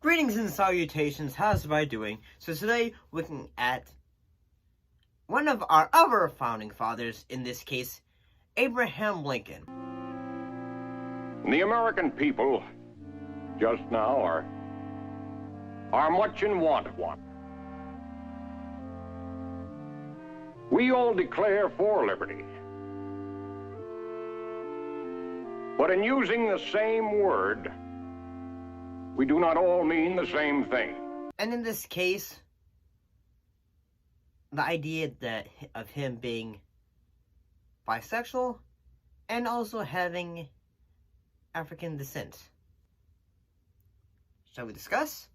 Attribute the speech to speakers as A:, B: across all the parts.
A: Greetings and salutations, how's everybody doing? So today, looking at one of our other founding fathers, in this case, Abraham Lincoln.
B: The American people, just now, are much in want of one. We all declare for liberty. But in using the same word, we do not all mean the same thing.
A: And in this case, the idea of him being bisexual and also having African descent. Shall we discuss?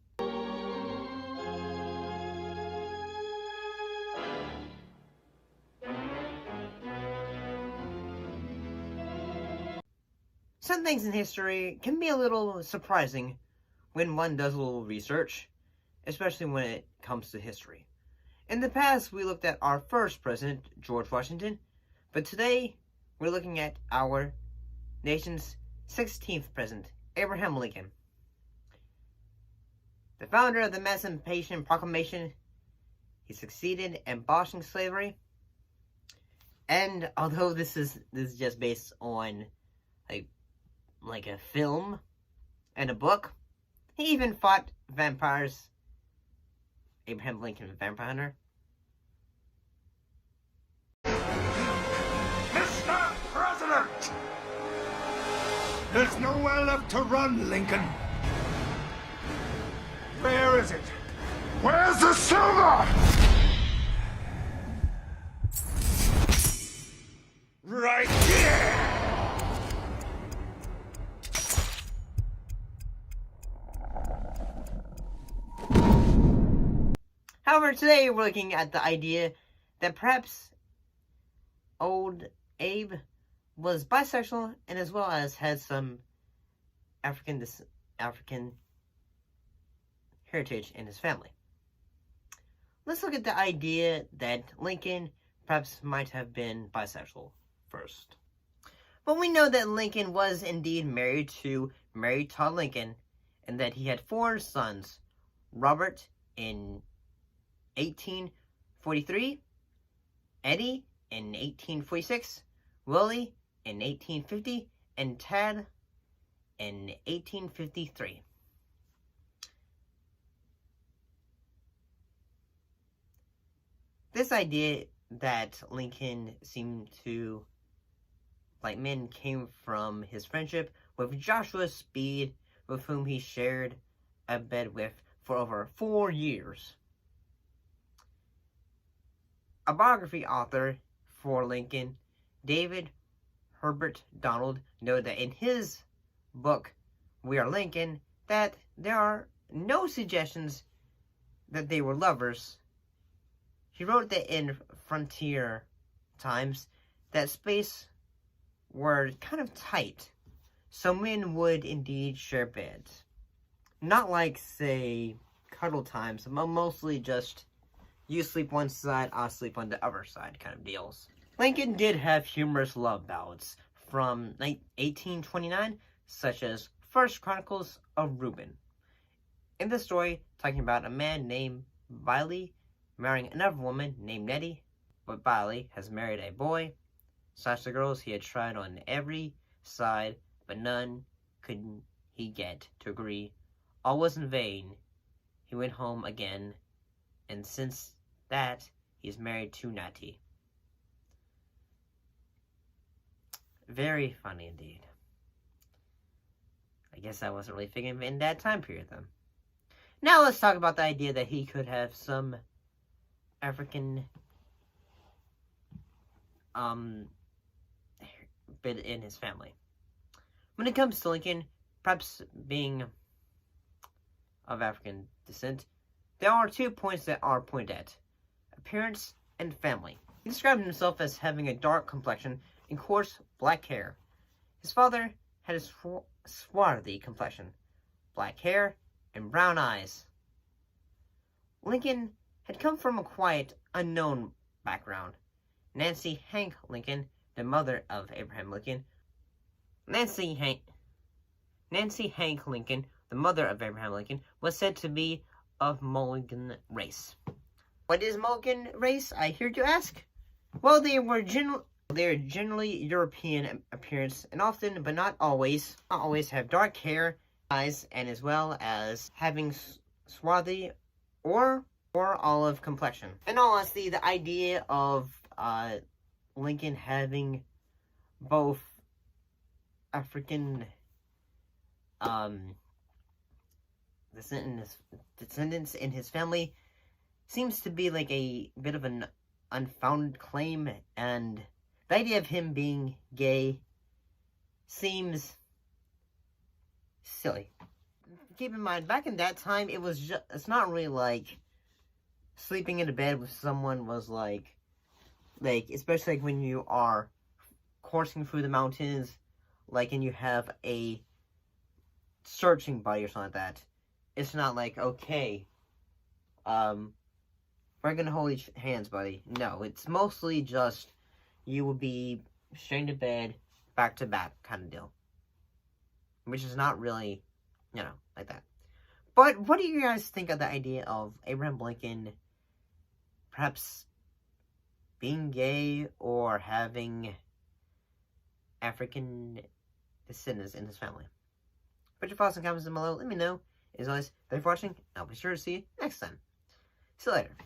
A: Some things in history can be a little surprising when one does a little research, especially when it comes to history. In the past, we looked at our first president, George Washington, but today, we're looking at our nation's 16th president, Abraham Lincoln. The founder of the Emancipation Proclamation, he succeeded in abolishing slavery, and although this is just based on like a film and a book, he even fought vampires. Abraham Lincoln, vampire hunter.
C: Mr. President! There's nowhere left to run, Lincoln. Where is it? Where's the silver? Right here!
A: However, today we're looking at the idea that perhaps old Abe was bisexual and as well as had some African heritage in his family. Let's look at the idea that Lincoln perhaps might have been bisexual first. But we know that Lincoln was indeed married to Mary Todd Lincoln and that he had 4 sons: Robert in 1843, Eddie in 1846, Willie in 1850, and Tad in 1853. This idea that Lincoln seemed to like men came from his friendship with Joshua Speed, with whom he shared a bed with for over 4 years. A biography author for Lincoln, David Herbert Donald, noted that in his book, We Are Lincoln, that there are no suggestions that they were lovers. He wrote that in frontier times, that space were kind of tight, so men would indeed share beds. Not like, say, cuddle times, but mostly just you sleep one side, I'll sleep on the other side kind of deals. Lincoln did have humorous love ballads from 1829, such as First Chronicles of Reuben. In the story, talking about a man named Biley marrying another woman named Nettie, but Biley has married a boy, such the girls he had tried on every side, but none could he get to agree. All was in vain. He went home again, and since that, he's married to Natty. Very funny indeed. I guess I wasn't really thinking in that time period then. Now let's talk about the idea that he could have some African bit in his family. When it comes to Lincoln, perhaps being of African descent, there are 2 points that are pointed at: appearance and family. He described himself as having a dark complexion and coarse black hair. His father had a swarthy complexion, black hair, and brown eyes. Lincoln had come from a quiet, unknown background. Nancy Hank Lincoln, the mother of Abraham Lincoln, Nancy Hank Lincoln, the the mother of Abraham Lincoln, was said to be of Mulligan race. What is Mulligan race, I hear you ask? Well, they are generally European appearance, and often, but not always, have dark hair, eyes, and as well as having swarthy or olive complexion. In all honesty, the idea of Lincoln having both African descendants in his family seems to be like a bit of an unfounded claim, and the idea of him being gay seems silly. Keep in mind, back in that time, it's not really like sleeping in a bed with someone was like, especially like when you are coursing through the mountains, like, and you have a searching buddy or something like that. It's not like, okay, we're gonna hold each hands, buddy. No, it's mostly just you will be sharing to bed, back to back kind of deal. Which is not really, like that. But what do you guys think of the idea of Abraham Lincoln perhaps being gay or having African descendants in his family? Put your thoughts in the comments below. Let me know. As always, thanks for watching. I'll be sure to see you next time. See you later.